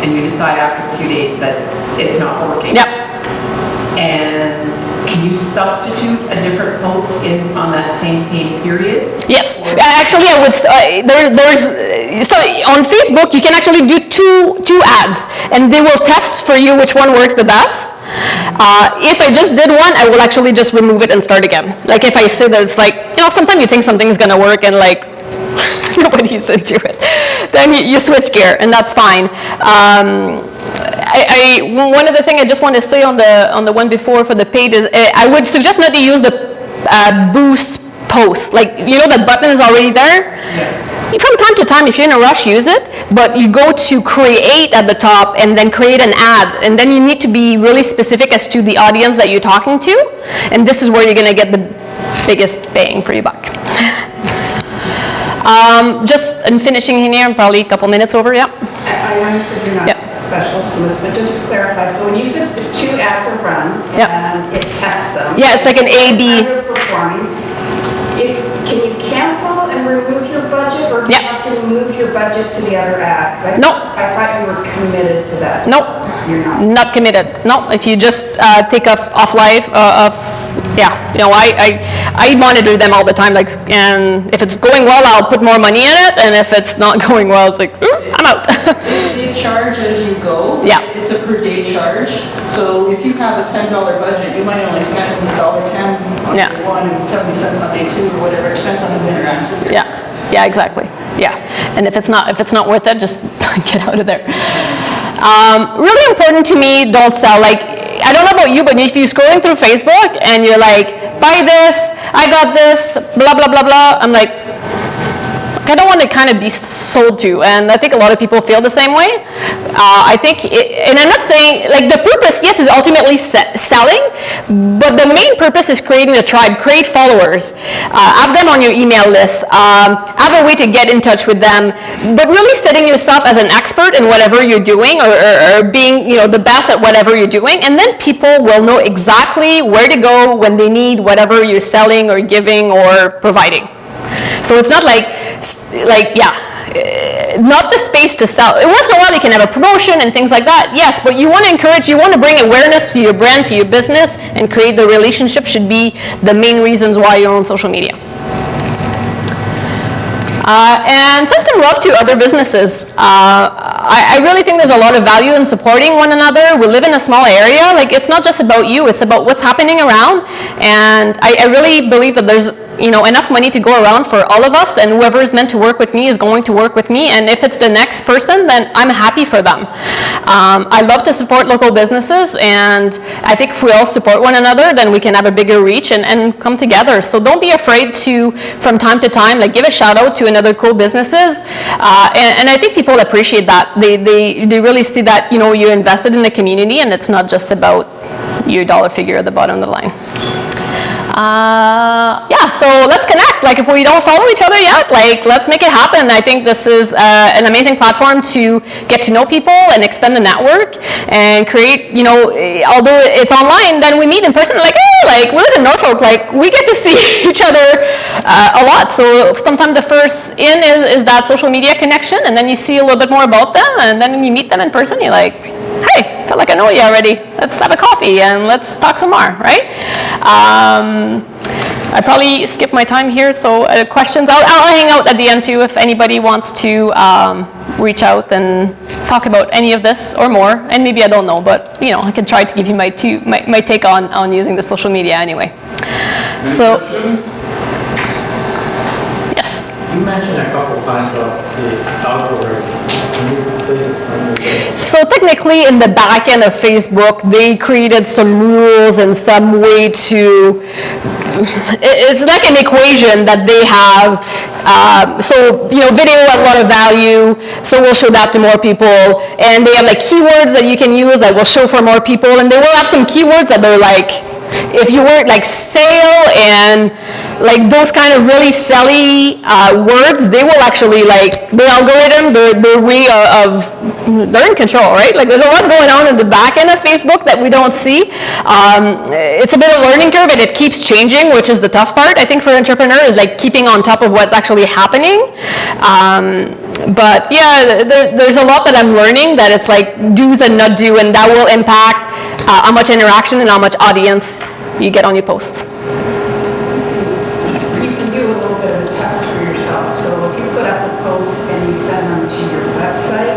and you decide after a few days that it's not working. Yep. And can you substitute a different post in on that same paid period? Yes. Actually, I would. So on Facebook, you can actually do two ads, and they will test for you which one works the best. If I just did one, I will actually just remove it and start again. Like if I say that it's like, sometimes you think something's gonna work and like nobody's into it, then you switch gear, and that's fine. One other thing I just want to say on the one before for the paid is I would suggest not to use the boost post. Like, that button is already there. Yeah. From time to time, if you're in a rush, use it, but you go to create at the top and then create an ad, and then you need to be really specific as to the audience that you're talking to, and this is where you're going to get the biggest bang for your buck. Just in finishing in here, probably a couple minutes over, yeah. I understood you're not special to this, but just to clarify, so when you said the 2 ads are run and it tests them. Yeah, it's like an A/B. Underperforming. Can you cancel and remove your budget, or do you have to move your budget to the other ads? No. I thought you were committed to that. Nope. You're not. Not committed. No. If you just take off live, I monitor them all the time. Like, and if it's going well, I'll put more money in it, and if it's not going well, it's like I'm out. They charge as you go. Yeah. It's a per day charge. So if you have a $10 budget, you might only spend $1.10 on day 1 and 70 cents on day 2 or whatever. It depends on the interaction. Yeah, exactly. Yeah, and if it's not worth it, just get out of there. Really important to me, don't sell. Like, I don't know about you, but if you're scrolling through Facebook and you're like, buy this, I got this, blah, blah, blah, blah, I'm like, I don't want to kind of be sold to, and I think a lot of people feel the same way. I think, and I'm not saying, like, the purpose, yes, is ultimately selling, but the main purpose is creating a tribe, create followers, have them on your email list, have a way to get in touch with them, but really setting yourself as an expert in whatever you're doing, or being, the best at whatever you're doing, and then people will know exactly where to go when they need whatever you're selling or giving or providing. So it's not not the space to sell. Once in a while you can have a promotion and things like that, yes, but you want to encourage, you want to bring awareness to your brand, to your business, and create the relationship should be the main reasons why you're on social media. And send some love to other businesses. I really think there's a lot of value in supporting one another. We live in a small area. Like, it's not just about you, it's about what's happening around. And I really believe that there's enough money to go around for all of us, and whoever is meant to work with me is going to work with me, and if it's the next person, then I'm happy for them. I love to support local businesses, and I think if we all support one another, then we can have a bigger reach and come together. So don't be afraid to, from time to time, like, give a shout out to another cool businesses, and I think people appreciate that. They really see that, you're invested in the community, and it's not just about your dollar figure at the bottom of the line. So let's connect. Like, if we don't follow each other yet, like, let's make it happen. I think this is an amazing platform to get to know people and expand the network and create, although it's online, then we meet in person, like, we live in Norfolk, like, we get to see each other a lot. So sometimes the first in is that social media connection, and then you see a little bit more about them, and then when you meet them in person, you're like, hey, I feel like I know you already. Let's have a coffee and let's talk some more, right? I probably skipped my time here, so questions, I'll hang out at the end too if anybody wants to reach out and talk about any of this or more, and maybe I don't know, but I can try to give you my take on using the social media anyway. Any questions? Yes. You mentioned a couple of times about the algorithm. Can you please explain it? So technically, in the back end of Facebook, they created some rules and some way to, it's like an equation that they have. Video had a lot of value, so we'll show that to more people. And they have like keywords that you can use that will show for more people. And they will have some keywords that are like, if you were like sale and like those kind of really silly words, they will actually like, the algorithm, their way of, they're in control, right? Like there's a lot going on in the back end of Facebook that we don't see. It's a bit of a learning curve and it keeps changing, which is the tough part, I think, for entrepreneurs, like keeping on top of what's actually happening. But yeah, there's a lot that I'm learning that it's like do's and not do, and that will impact how much interaction and how much audience you get on your posts. You can do a little bit of a test for yourself. So if you put up a post and you send them to your website,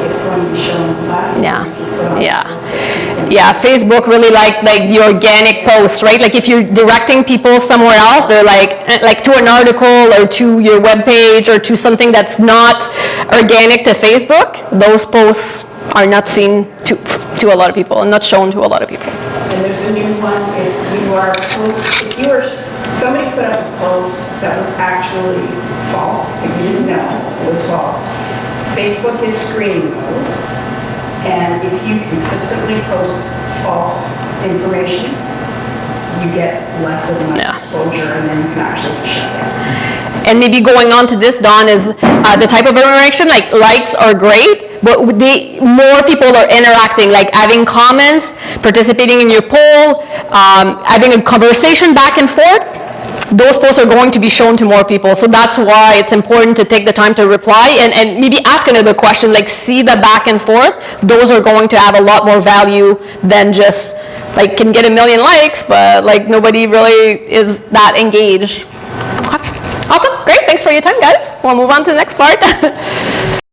it's going to be shown less. Yeah. If you put on a Yeah. post that you send Yeah, Facebook really like the organic posts, right? Like if you're directing people somewhere else, they're like to an article or to your webpage or to something that's not organic to Facebook, those posts are not seen to a lot of people and not shown to a lot of people. And there's a new one, somebody put up a post that was actually false, if you didn't know it was false. Facebook is screening those, and if you consistently post false information, you get less and less Yeah. exposure, and then you can actually be shut down. And maybe going on to this, Dawn, is the type of interaction, like likes are great, but more people are interacting, like having comments, participating in your poll, having a conversation back and forth. Those posts are going to be shown to more people. So that's why it's important to take the time to reply and maybe ask another question, like see the back and forth. Those are going to have a lot more value than just like can get 1 million likes, but like nobody really is that engaged. Okay. Awesome, great, thanks for your time, guys. We'll move on to the next part.